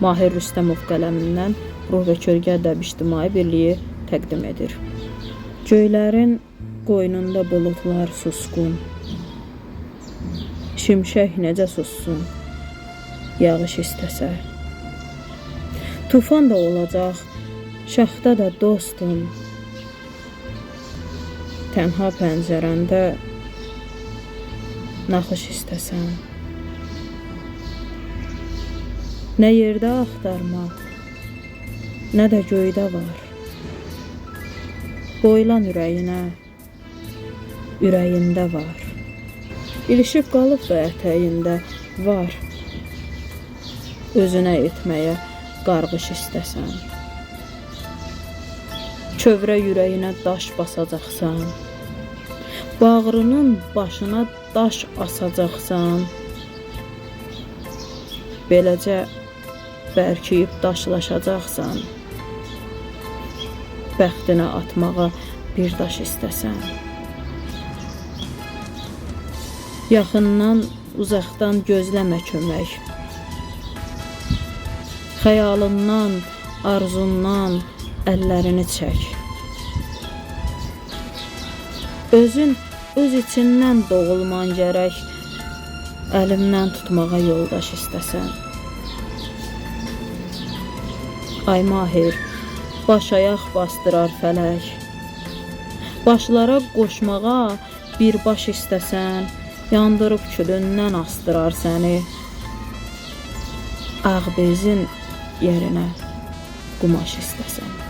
Mahir Rüstəmov qələmindən Ruh və Kölgə Ədəbi İctimai Birliyi təqdim edir. Göylərin qoynunda buludlar susqun, şimşək necə sussun, yağış istəsə. Tufan da olacaq, şaxta da dostum, tənha pəncərəndə naxış istəsən. Nə yerdə axtarmaq, nə də göydə var. Boylan ürəyinə, ürəyində var. İlişib qalıb da ətəyində var. Özünə etməyə qarğış istəsən. Kövrə ürəyinə daş basacaqsan. Bağrının başına daş asacaqsan. Beləcə bərkiyib daşlaşacaqsan. Bəxtinə atmağa bir daş istəsən. Yaxından, uzaqdan gözləmə kömək. Xəyalından, arzundan əllərini çək. Özün öz içindən doğulman gərək. Əlimdən tutmağa yoldaş istəsən. Ay Mahir, baş ayaq bastırar fələk. Başlara qoşmağa bir baş istəsən, yandırıb külündən astırar səni. Ağ bezin yerinə qumaş istəsən.